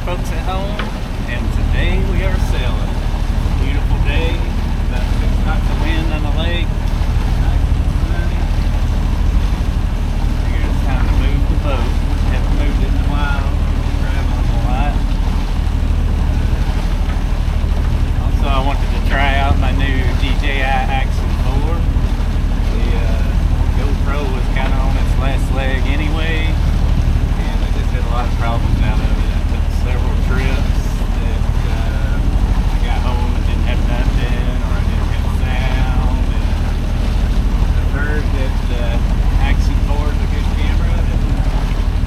folks at home, and today we are sailing. Beautiful day, about 6 knots of wind on the lake. Nice and sunny. I figure it's time to move the boat. Haven't moved it in a while. Traveling a lot. Also, I wanted to try out my new DJI Action 4. The GoPro was kind of on its last leg anyway, and I just had a lot of problems out of it. I took several trips that I got home and didn't have nothing, or I didn't have sound. And I've heard that Action 4 is a good camera, that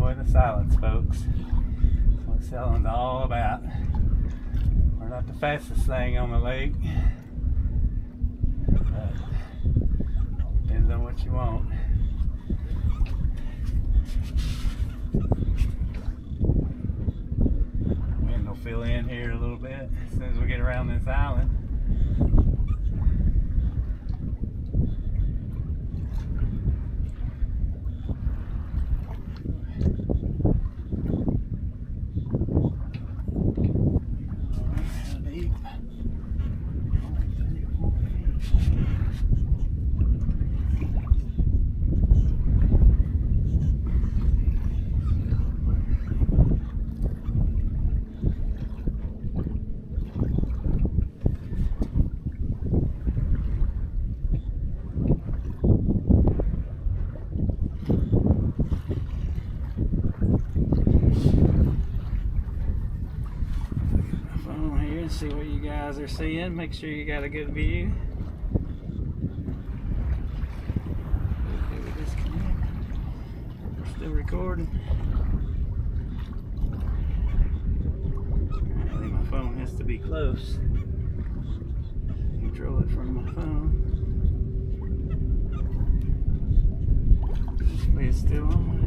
enjoy the silence, folks. That's what sailing's all about. We're not the fastest thing on the lake, but depends on what you want. Wind will fill in here a little bit as soon as we get around this island. See what you guys are seeing. Make sure you got a good view. Okay, we disconnect. We're still recording. I think my phone has to be close. Control it from my phone. We're still on.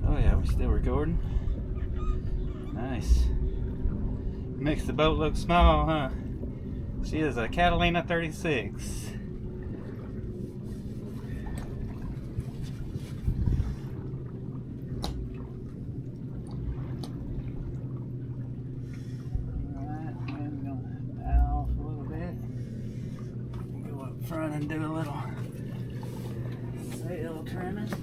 Oh yeah, we're still recording. Nice. Makes the boat look small, huh? She is a Catalina 36. Alright, I'm gonna bow off a little bit. Go up front and do a little sail trimming.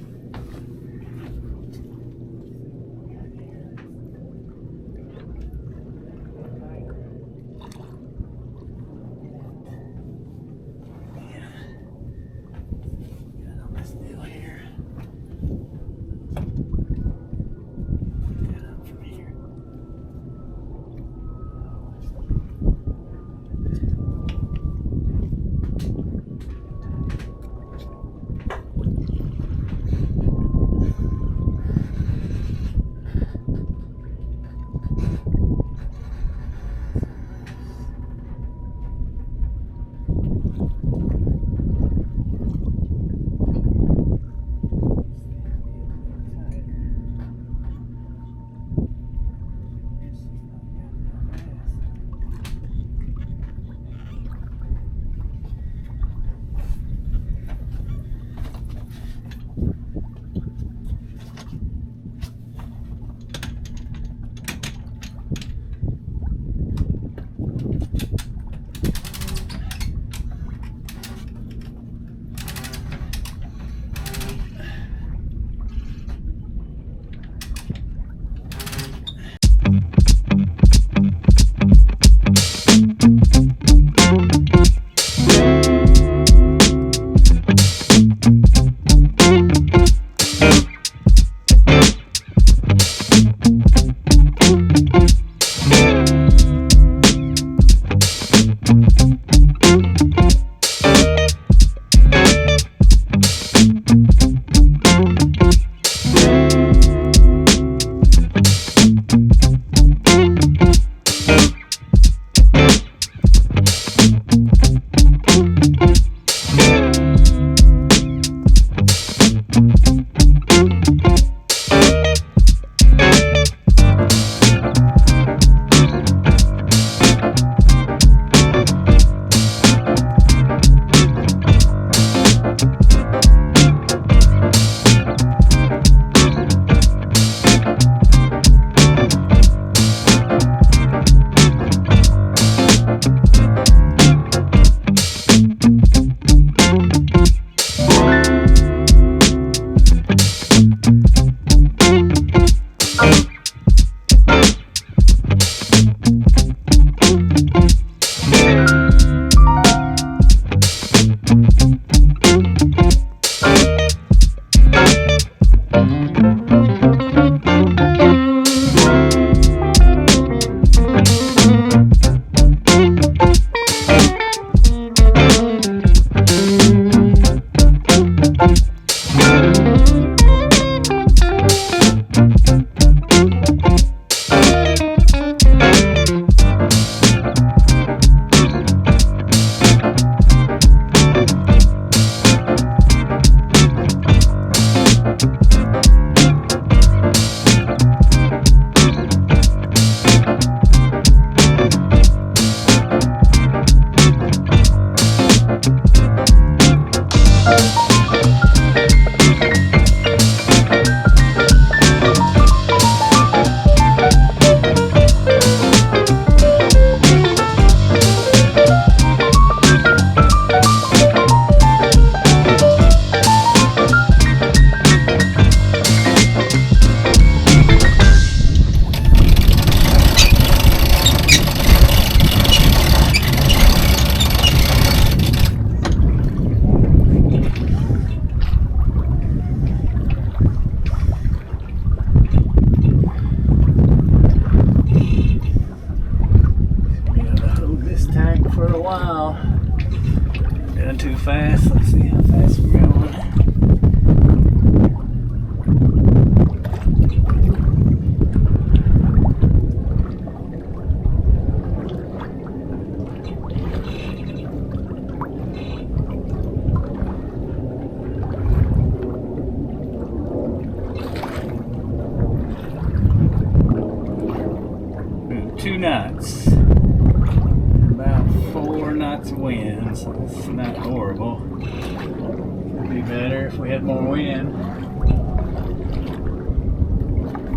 knots. About 4 knots of wind, so it's not horrible. It'd be better if we had more wind.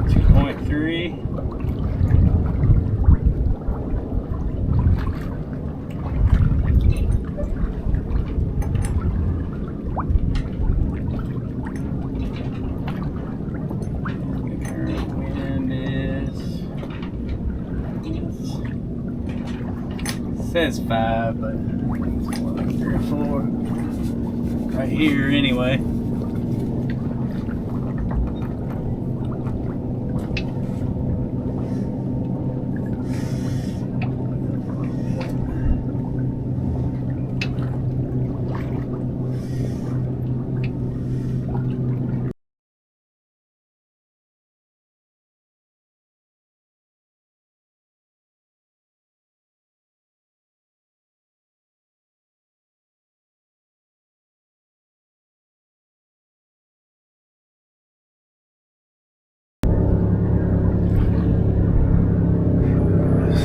2.3. Says 5, but it's more like 3 or 4 right here anyway.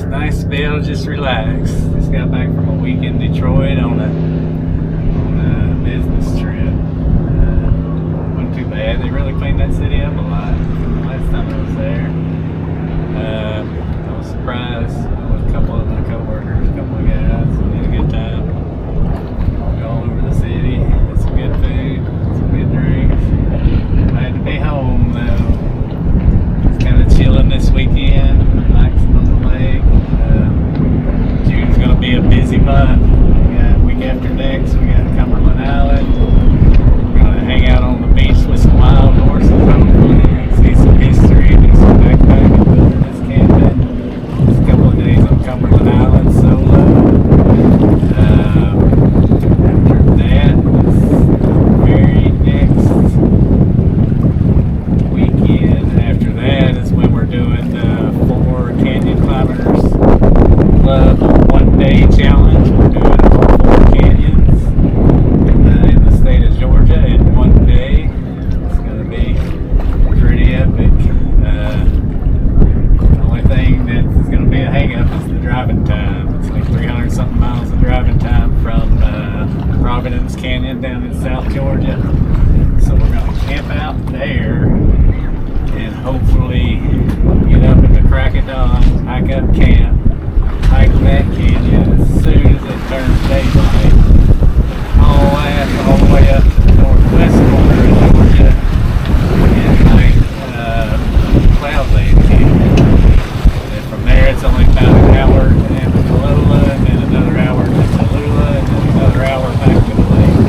Nice to be able to just relax. Just got back from a week in Detroit on a business trip. Wasn't too bad. They really cleaned that city up a lot last time I was there. I was surprised with a couple of my coworkers, a couple of guys. We had a good time. Walked all over the city. Had some good food, some good drinks. Glad to be home though. Just kind of chilling this weekend, relaxing on the lake. June's going to be a busy month. We got week after next, we got Cumberland Island. We're going to hang out on the beach with some wild horses, hopefully, see some history, do some backpacking, wilderness camping. Just a couple of days on Cumberland Island solo. After that, this very next weekend after that is when we're doing the 4 Canyon Climbers Club 1-day challenge. We're doing all 4 canyons in the state of Georgia in 1 day. It's going to be pretty epic. The only thing that's going to be a hang-up is the driving time. It's like 300 something miles of driving time from Providence Canyon down in South Georgia. So we're going to camp out there and hopefully get up at the crack of dawn, pack up camp, hike that canyon as soon as it turns daylight, all the way up to the northwest corner of Georgia and hike Cloud Lake Canyon. And from there it's only about an hour to Catalina, and then another hour to Tallulah, and then another hour back to the lake.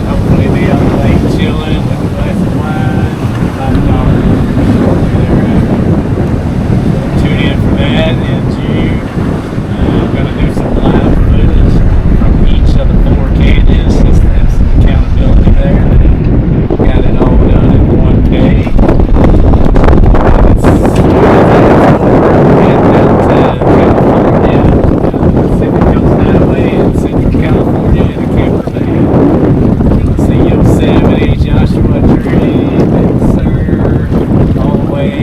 Hopefully be on the lake chilling with a glass of wine, hot dogs. Tune in for that in June. I'm going to do some live footage from each of the 4 canyons just to have some accountability there. Got it all done in 1 day. It's heading out to California, Pacific Coast Highway in Central California in a camper van. You'll see Yosemite, Joshua Tree, Big Sur, all the way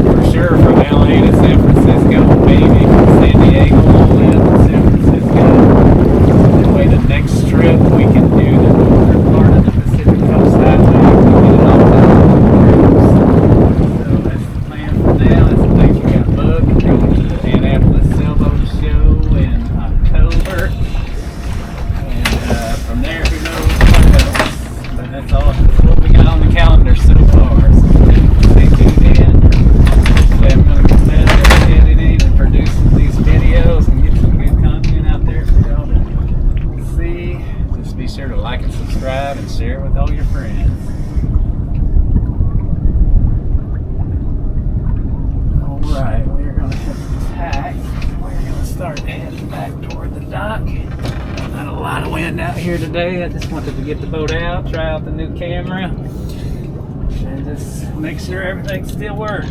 for sure from LA to San Francisco, maybe from San Diego all the way up to San Francisco. That way the next trip we can do the northern part of the Pacific Coast Highway and get it all done. So that's the plan for now. That's the things we got booked. We're going to the Annapolis Sailboat Show in October. And from there, who knows what else. But that's all. That's what we got on the calendar so far. So stay tuned in. Hopefully I'm going to get better at editing and producing these videos and get some good content out there for y'all to see. Just be sure to like and subscribe and share with all your friends. Alright, we're going to tack. We're going to start heading back toward the dock. Not a lot of wind out here today. I just wanted to get the boat out, try out the new camera, and just make sure everything still works.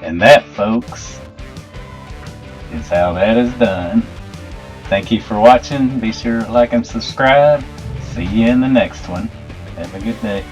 And that, folks, is how that is done. Thank you for watching. Be sure to like and subscribe. See you in the next one. Have a good day.